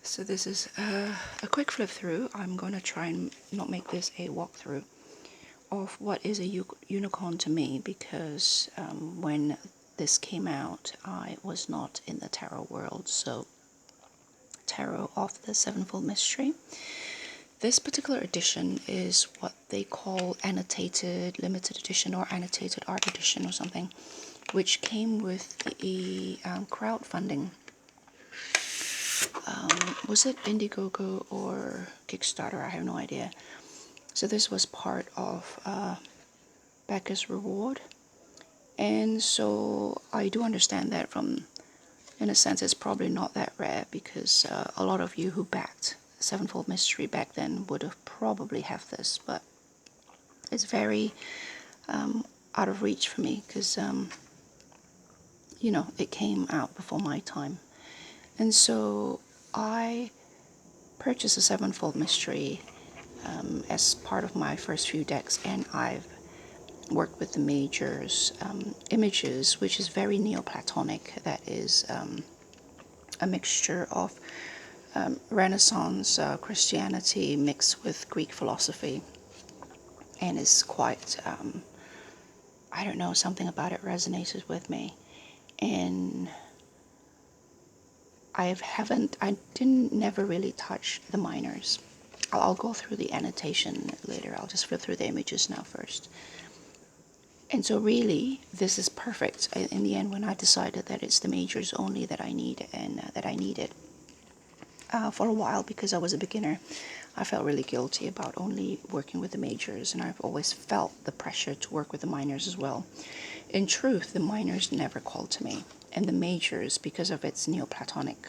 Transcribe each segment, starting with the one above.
So this is a quick flip through. I'm going to try and not make this a walkthrough of what is a unicorn to me, because when this came out, I was not in the tarot world. So tarot of the Sevenfold Mystery. This particular edition is what they call Annotated Limited Edition or Annotated Art Edition or something, which came with the crowdfunding. Was it Indigogo or Kickstarter? I have no idea. So this was part of Becca's reward. And so I do understand that in a sense, it's probably not that rare, because a lot of you who backed Sevenfold Mystery back then would have probably have this, but it's very out of reach for me, because, it came out before my time. And so I purchased a Sevenfold Mystery as part of my first few decks, and I've worked with the majors images, which is very Neoplatonic. That is a mixture of Renaissance Christianity mixed with Greek philosophy, and is quite I don't know, something about it resonated with me. And I didn't never really touch the minors. I'll go through the annotation later. I'll just flip through the images now first. And so really, this is perfect in the end when I decided that it's the majors only that I need, and that I needed. For a while, because I was a beginner, I felt really guilty about only working with the majors, and I've always felt the pressure to work with the minors as well. In truth, the minors never called to me, and the majors, because of its Neoplatonic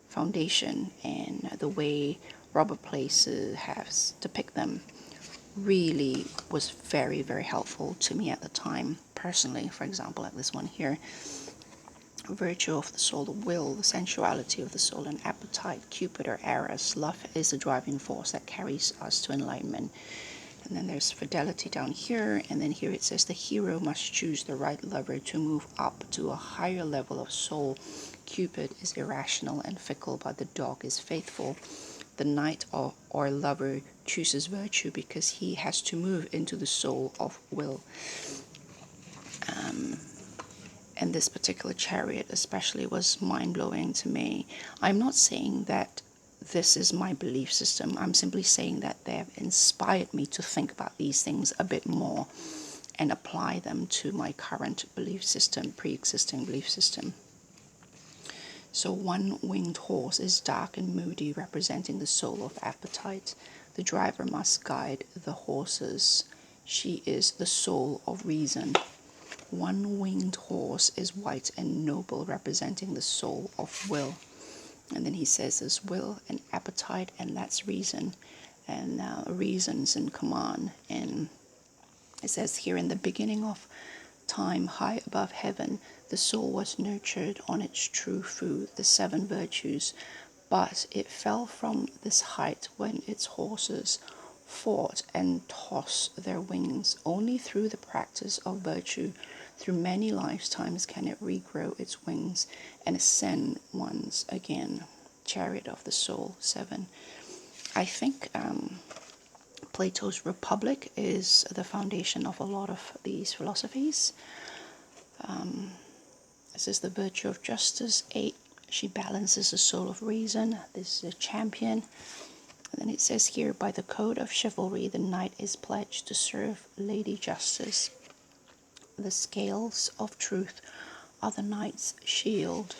foundation and the way Robert Place has depicted them, really was very, very helpful to me at the time, personally. For example, like this one here, virtue of the soul, the will, the sensuality of the soul, and appetite, Cupid or Eros. Love is the driving force that carries us to enlightenment. And then there's fidelity down here, and then here it says the hero must choose the right lover to move up to a higher level of soul. Cupid is irrational and fickle, but the dog is faithful. The knight or lover chooses virtue because he has to move into the soul of will. And this particular chariot especially was mind-blowing to me. I'm not saying that this is my belief system. I'm simply saying that they have inspired me to think about these things a bit more and apply them to my current belief system, pre-existing belief system. So one-winged horse is dark and moody, representing the soul of appetite. The driver must guide the horses. She is the soul of reason. One-winged horse is white and noble, representing the soul of will. And then he says there's will and appetite, and that's reason. And reason's in command. And it says here, in the beginning of time, high above heaven, the soul was nurtured on its true food, the 7 virtues. But it fell from this height when its horses fought and tossed their wings. Only through the practice of virtue, through many lifetimes, can it regrow its wings and ascend once again. Chariot of the Soul, 7. I think Plato's Republic is the foundation of a lot of these philosophies. This is the virtue of justice, 8. She balances the soul of reason. This is a champion. And then it says here, by the code of chivalry, the knight is pledged to serve Lady Justice. The scales of truth are the knight's shield.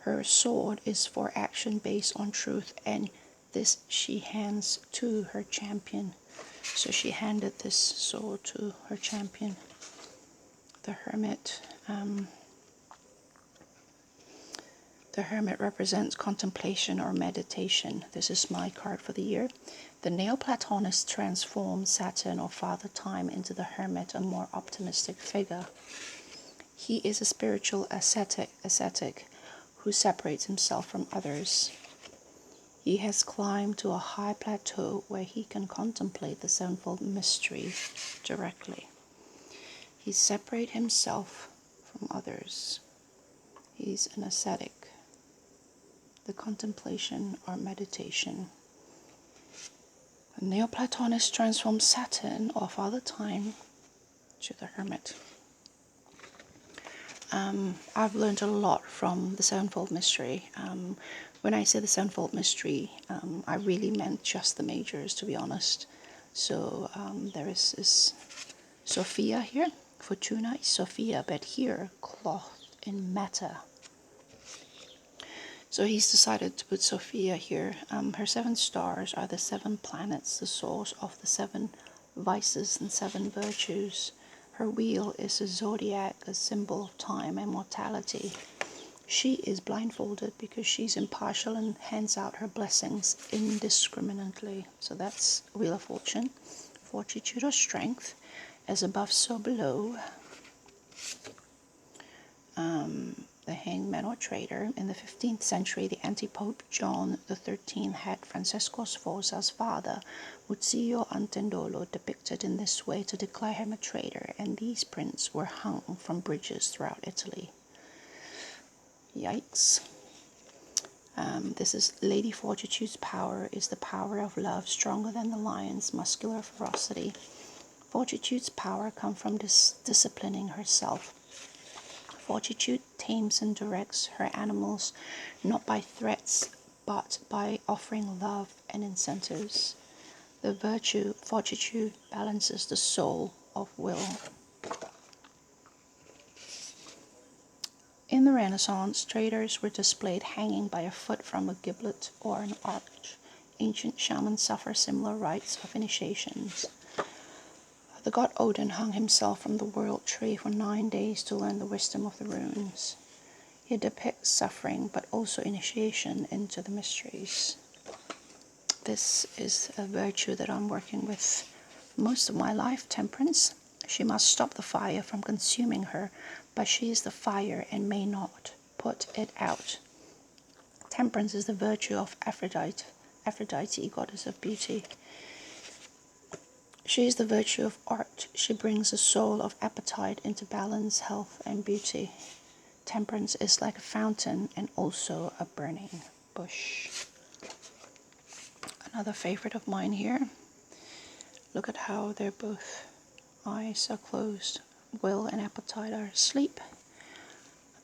Her sword is for action based on truth, and this she hands to her champion. So she handed this sword to her champion. The Hermit. The Hermit represents contemplation or meditation. This is my card for the year. The Neoplatonists transform Saturn or Father Time into the Hermit, a more optimistic figure. He is a spiritual ascetic who separates himself from others. He has climbed to a high plateau where he can contemplate the Sevenfold Mystery directly. He separates himself from others. He's an ascetic. the contemplation or meditation. Neoplatonists transform Saturn or Father Time to the Hermit. I've learned a lot from the Sevenfold Mystery. When I say the Sevenfold Mystery, I really meant just the majors, to be honest. So there is this Sophia here. Fortuna is Sophia, but here clothed in matter. So he's decided to put Sophia here. Her 7 stars are the 7 planets, the source of the 7 vices and 7 virtues. Her wheel is a zodiac, a symbol of time and mortality. She is blindfolded because she's impartial and hands out her blessings indiscriminately. So that's Wheel of Fortune. Fortitude or strength, as above so below. The hangman or traitor. In the 15th century, the anti-pope John XIII had Francesco Sforza's father, Muzio Antendolo, depicted in this way to declare him a traitor, and these prints were hung from bridges throughout Italy. Yikes. This is Lady Fortitude's power is the power of love, stronger than the lion's muscular ferocity. Fortitude's power comes from disciplining herself. Fortitude tames and directs her animals not by threats, but by offering love and incentives. The virtue, Fortitude, balances the soul of will. In the Renaissance, traitors were displayed hanging by a foot from a giblet or an arch. Ancient shamans suffer similar rites of initiations. The god Odin hung himself from the world tree for 9 days to learn the wisdom of the runes. He depicts suffering, but also initiation into the mysteries. This is a virtue that I'm working with most of my life, Temperance. She must stop the fire from consuming her, but she is the fire and may not put it out. Temperance is the virtue of Aphrodite, goddess of beauty. She is the virtue of art. She brings a soul of appetite into balance, health, and beauty. Temperance is like a fountain and also a burning bush. Another favorite of mine here. Look at how they're both eyes are closed. Will and appetite are asleep.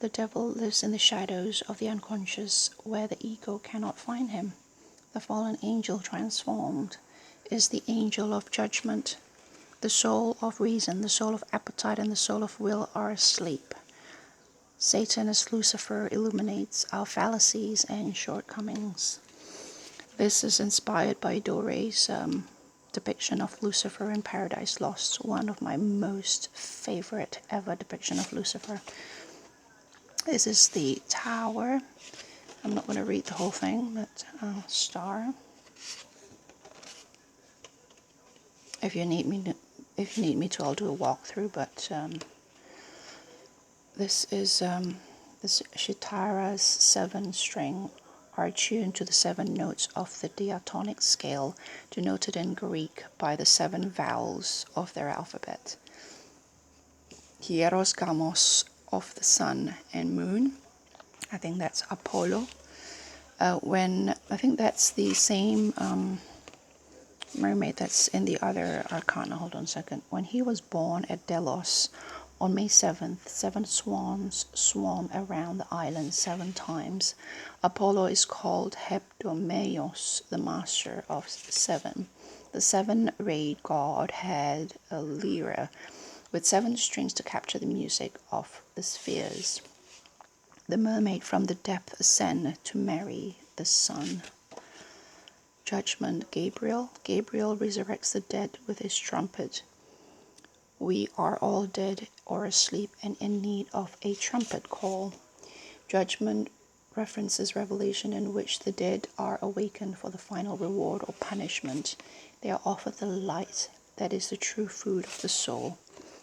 The devil lives in the shadows of the unconscious where the ego cannot find him. The fallen angel transformed is the angel of judgment. The soul of reason, the soul of appetite, and the soul of will are asleep. Satan as Lucifer illuminates our fallacies and shortcomings. This is inspired by Dore's depiction of Lucifer in Paradise Lost, one of my most favorite ever depiction of Lucifer. This is the tower. I'm not going to read the whole thing, but star. If you need me to, I'll do a walkthrough. But this is this Shitara's 7-string are tuned to the 7 notes of the diatonic scale, denoted in Greek by the 7 vowels of their alphabet. Hieros Gamos of the sun and moon. I think that's Apollo. I think that's the same mermaid that's in the other arcana. Hold on a second. When he was born at Delos on May 7th, 7 swans swam around the island 7 times. Apollo is called Hebdomaios, the master of 7. The 7-rayed god had a lyre with 7 strings to capture the music of the spheres. The mermaid from the depth ascended to marry the sun. Judgment, Gabriel. Gabriel resurrects the dead with his trumpet. We are all dead or asleep and in need of a trumpet call. Judgment references Revelation, in which the dead are awakened for the final reward or punishment. They are offered the light that is the true food of the soul.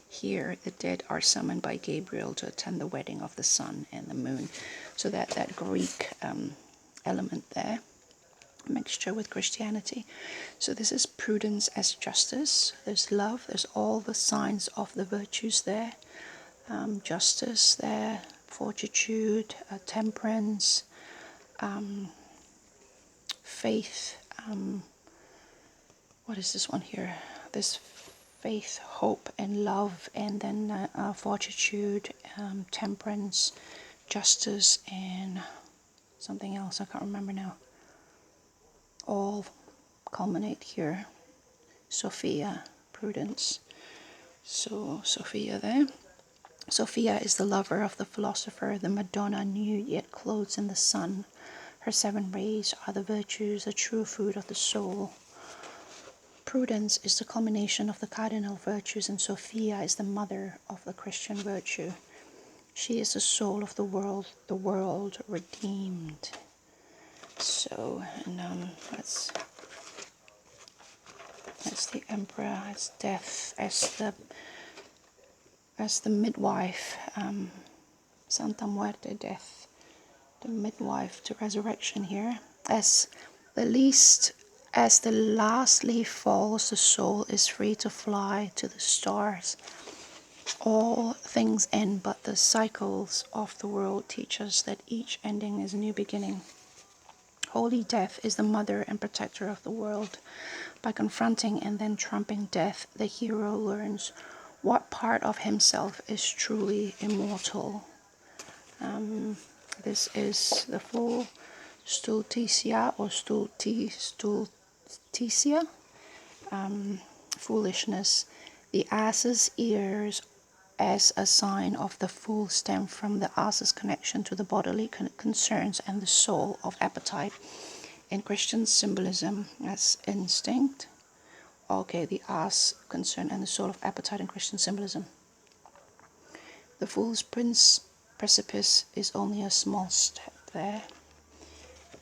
Here, the dead are summoned by Gabriel to attend the wedding of the sun and the moon. So that Greek element there, mixture with Christianity. So this is prudence as justice. There's love. There's all the signs of the virtues there. Justice there, fortitude, temperance, faith, what is this one here? This faith, hope, and love, and then fortitude, temperance, justice, and something else I can't remember now. All culminate here. Sophia, prudence. So Sophia there. Sophia is the lover of the philosopher, the Madonna nude yet clothed in the sun. Her 7 rays are the virtues, the true food of the soul. Prudence is the culmination of the Cardinal Virtues, and Sophia is the mother of the Christian virtue. She is the soul of the world redeemed. So, and that's the Emperor as death, as the midwife, Santa Muerte, death, the midwife to resurrection here. As the last leaf falls, the soul is free to fly to the stars. All things end, but the cycles of the world teach us that each ending is a new beginning. Holy Death is the mother and protector of the world. By confronting and then trumping death, the hero learns what part of himself is truly immortal. This is the full stultitia or stultitia, foolishness. The ass's ears as a sign of the fool stem from the ass's connection to the bodily concerns and the soul of appetite. In Christian symbolism, as instinct. Okay, the ass concern and the soul of appetite in Christian symbolism. The fool's precipice is only a small step there.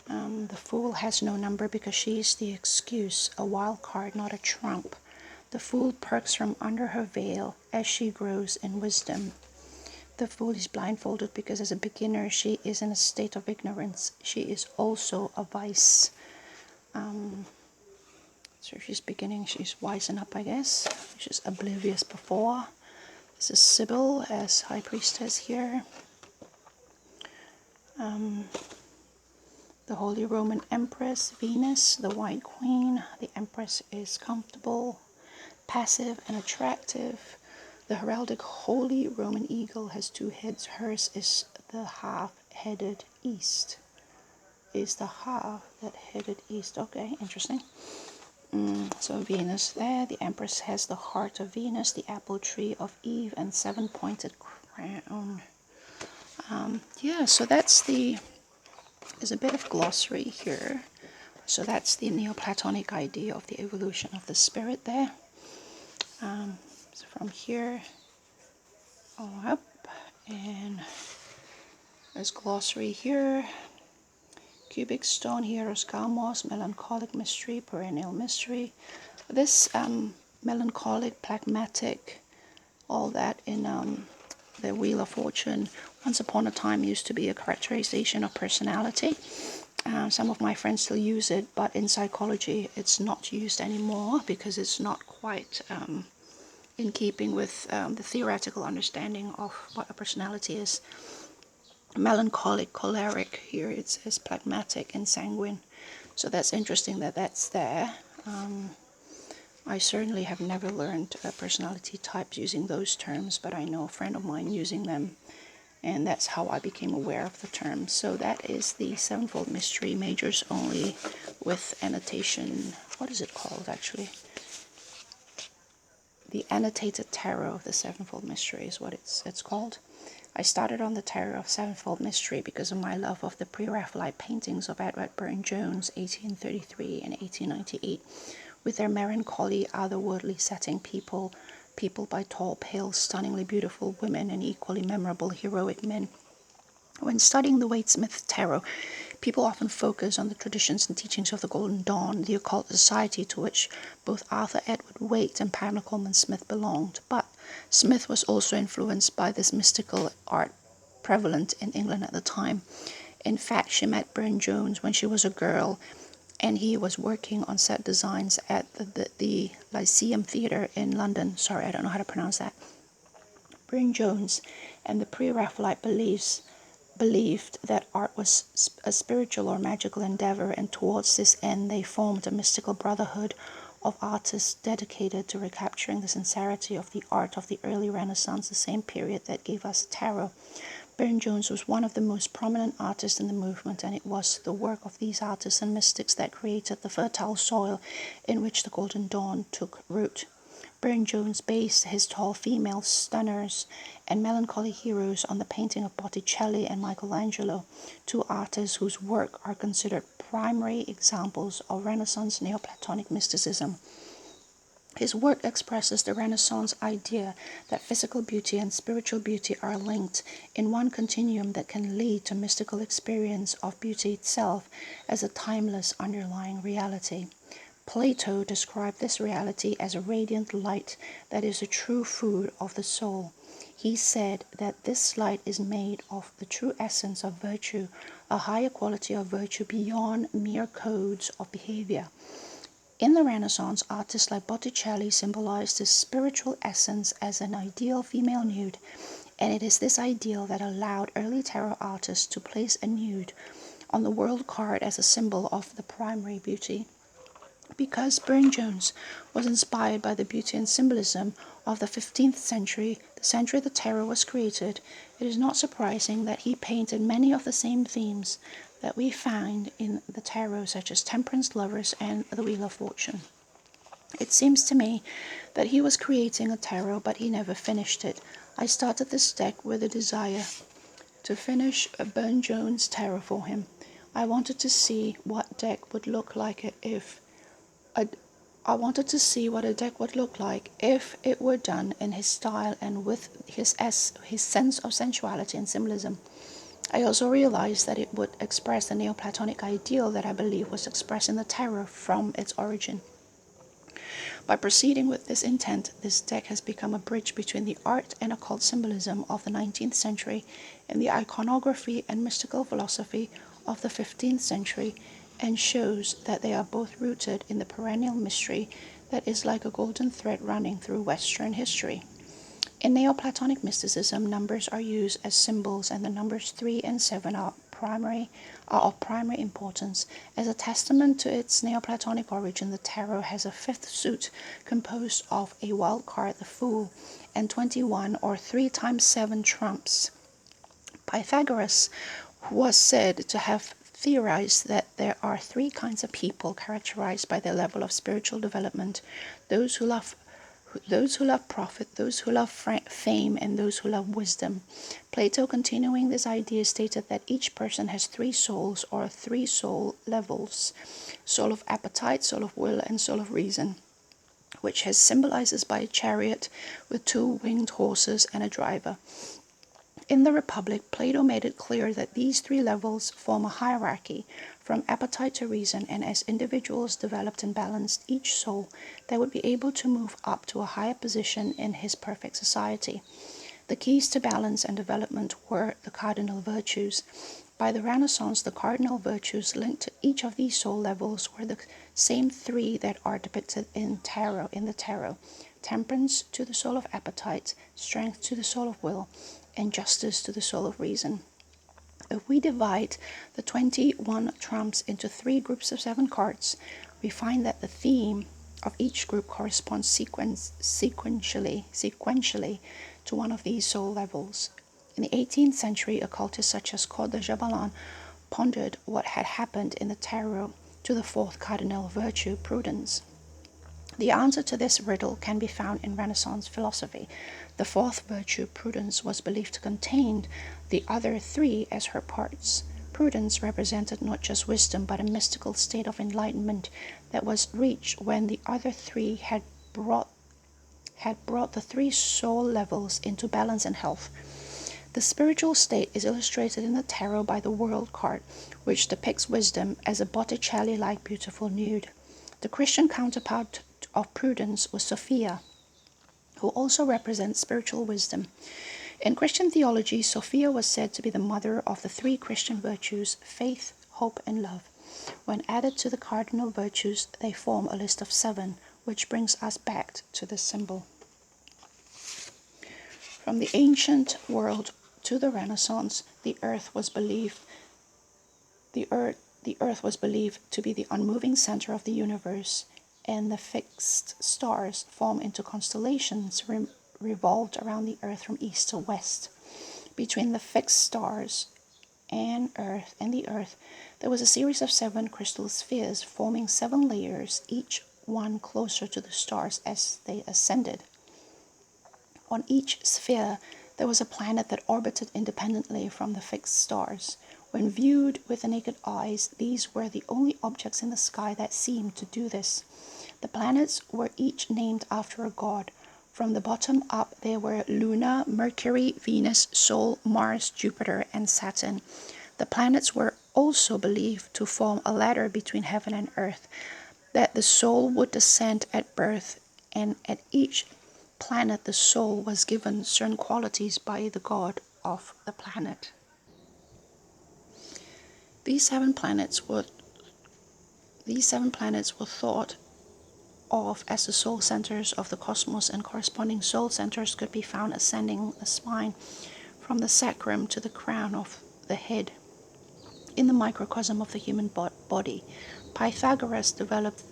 The fool has no number because she is the excuse, a wild card, not a trump. The fool perks from under her veil as she grows in wisdom. The fool is blindfolded because as a beginner she is in a state of ignorance. She is also a vice. So she's wising up, I guess. She's oblivious before. This is Sybil as High Priestess here. The Holy Roman Empress, Venus, the White Queen. The Empress is comfortable, passive, and attractive. The heraldic Holy Roman Eagle has 2 heads. Hers is the half-headed East. Is the half that headed East. Okay, interesting. So Venus there. The Empress has the heart of Venus, the apple tree of Eve, and 7-pointed crown. So there's a bit of glossary here. So that's the Neoplatonic idea of the evolution of the spirit there. So from here all up, and there's glossary here. Cubic stone, hieroskalmos, melancholic mystery, perennial mystery. This melancholic, pragmatic, all that in the Wheel of Fortune, once upon a time used to be a characterization of personality. Some of my friends still use it, but in psychology it's not used anymore because it's not quite in keeping with the theoretical understanding of what a personality is. Melancholic, choleric, here it says pragmatic and sanguine. So that's interesting that that's there. I certainly have never learned personality types using those terms, but I know a friend of mine using them, and that's how I became aware of the term. So that is the Sevenfold Mystery, Majors Only, with annotation. What is it called, actually? The Annotated Tarot of the Sevenfold Mystery is what it's called. I started on the Tarot of Sevenfold Mystery because of my love of the Pre-Raphaelite paintings of Edward Burne-Jones, 1833 and 1898, with their melancholy, otherworldly setting, people by tall, pale, stunningly beautiful women, and equally memorable, heroic men. When studying the Waite-Smith Tarot, people often focus on the traditions and teachings of the Golden Dawn, the occult society to which both Arthur Edward Waite and Pamela Colman Smith belonged. But Smith was also influenced by this mystical art prevalent in England at the time. In fact, she met Burne-Jones when she was a girl, and he was working on set designs at the Lyceum Theatre in London. Sorry, I don't know how to pronounce that. Burne-Jones and the Pre-Raphaelite beliefs believed that art was a spiritual or magical endeavor, and towards this end they formed a mystical brotherhood of artists dedicated to recapturing the sincerity of the art of the early Renaissance, the same period that gave us tarot. Burne-Jones was one of the most prominent artists in the movement, and it was the work of these artists and mystics that created the fertile soil in which the Golden Dawn took root. Burne-Jones based his tall female stunners and melancholy heroes on the painting of Botticelli and Michelangelo, two artists whose work are considered primary examples of Renaissance Neoplatonic mysticism. His work expresses the Renaissance idea that physical beauty and spiritual beauty are linked in one continuum that can lead to mystical experience of beauty itself as a timeless underlying reality. Plato described this reality as a radiant light that is the true food of the soul. He said that this light is made of the true essence of virtue, a higher quality of virtue beyond mere codes of behavior. In the Renaissance, artists like Botticelli symbolized this spiritual essence as an ideal female nude, and it is this ideal that allowed early tarot artists to place a nude on the world card as a symbol of the primary beauty. Because Burne-Jones was inspired by the beauty and symbolism of the 15th century, the century the tarot was created, it is not surprising that he painted many of the same themes that we find in the tarot, such as Temperance, Lovers, and the Wheel of Fortune. It seems to me that he was creating a tarot, but he never finished it. I started this deck with a desire to finish a Burne-Jones tarot for him. I wanted to see what deck would look like if I wanted to see what a deck would look like if it were done in his style and with his sense of sensuality and symbolism. I also realized that it would express the Neoplatonic ideal that I believe was expressed in the tarot from its origin. By proceeding with this intent, this deck has become a bridge between the art and occult symbolism of the 19th century and the iconography and mystical philosophy of the 15th century, and shows that they are both rooted in the perennial mystery that is like a golden thread running through Western history. In Neoplatonic mysticism, numbers are used as symbols, and the numbers 3 and 7 are of primary importance. As a testament to its Neoplatonic origin, the tarot has a fifth suit composed of a wild card, the Fool, and 21 or 3 times 7 trumps. Pythagoras was said to have theorized that there are 3 kinds of people characterized by their level of spiritual development: those who love profit, those who love fame, and those who love wisdom. Plato, continuing this idea, stated that each person has 3 souls, or 3 soul levels: soul of appetite, soul of will, and soul of reason, which is symbolized by a chariot with 2 winged horses and a driver. In the Republic, Plato made it clear that these 3 levels form a hierarchy from appetite to reason, and as individuals developed and balanced each soul, they would be able to move up to a higher position in his perfect society. The keys to balance and development were the Cardinal Virtues. By the Renaissance, the Cardinal Virtues linked to each of these soul levels were the same 3 that are depicted in the tarot: temperance to the soul of appetite, strength to the soul of will, and justice to the soul of reason. If we divide the 21 trumps into 3 groups of 7 cards, we find that the theme of each group corresponds sequentially to one of these soul levels. In the 18th century, occultists such as Claude de Jabalan pondered what had happened in the tarot to the 4th cardinal virtue, prudence. The answer to this riddle can be found in Renaissance philosophy. The 4th virtue, prudence, was believed to contain the other 3 as her parts. Prudence represented not just wisdom, but a mystical state of enlightenment that was reached when the other 3 had brought the 3 soul levels into balance and health. The spiritual state is illustrated in the tarot by the World card, which depicts wisdom as a Botticelli-like beautiful nude. The Christian counterpart of prudence was Sophia, who also represents spiritual wisdom. In Christian theology, Sophia was said to be the mother of the 3 Christian virtues: faith, hope, and love. When added to the cardinal virtues, they form a list of 7, which brings us back to this symbol. From the ancient world to the Renaissance, the earth was believed to be the unmoving center of the universe, and the fixed stars formed into constellations revolved around the earth from east to west. Between the fixed stars and the earth, there was a series of 7 crystal spheres forming 7 layers, each one closer to the stars as they ascended. On each sphere, there was a planet that orbited independently from the fixed stars. When viewed with the naked eyes, these were the only objects in the sky that seemed to do this. The planets were each named after a god. From the bottom up, there were Luna, Mercury, Venus, Sol, Mars, Jupiter, and Saturn. The planets were also believed to form a ladder between heaven and earth, that the soul would descend at birth, and at each planet the soul was given certain qualities by the god of the planet. These seven planets were thought of as the soul centers of the cosmos, and corresponding soul centers could be found ascending the spine from the sacrum to the crown of the head in the microcosm of the human body. Pythagoras developed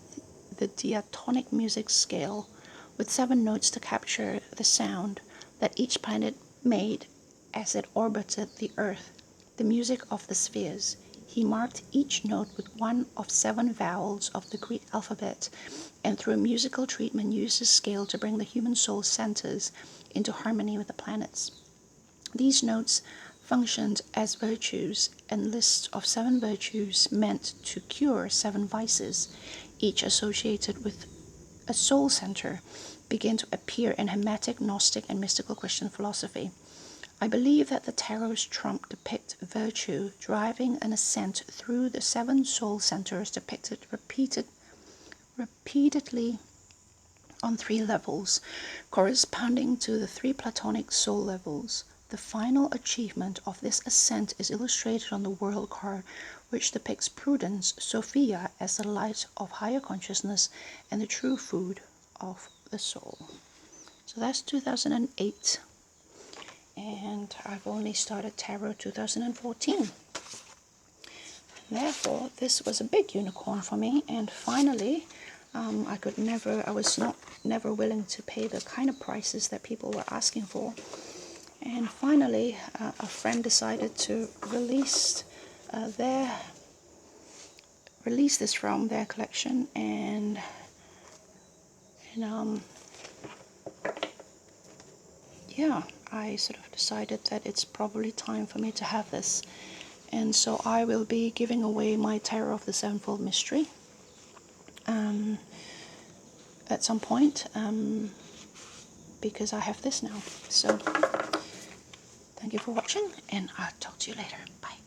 the diatonic music scale with 7 notes to capture the sound that each planet made as it orbited the earth, the music of the spheres. He marked each note with one of 7 vowels of the Greek alphabet, and through a musical treatment used his scale to bring the human soul centers into harmony with the planets. These notes functioned as virtues, and lists of 7 virtues meant to cure 7 vices, each associated with a soul center, began to appear in Hermetic, Gnostic, and mystical Christian philosophy. I believe that the tarot's trump depicts virtue driving an ascent through the 7 soul centers depicted repeatedly on 3 levels, corresponding to the 3 Platonic soul levels. The final achievement of this ascent is illustrated on the world card, which depicts Prudence, Sophia, as the light of higher consciousness and the true food of the soul. So that's 2008. And I've only started tarot 2014. Therefore, this was a big unicorn for me. And finally, I was never willing to pay the kind of prices that people were asking for. And finally, a friend decided to release this from their collection, and yeah, I sort of decided that it's probably time for me to have this. And so I will be giving away my Tarot of the Sevenfold Mystery at some point, because I have this now. So thank you for watching, and I'll talk to you later. Bye.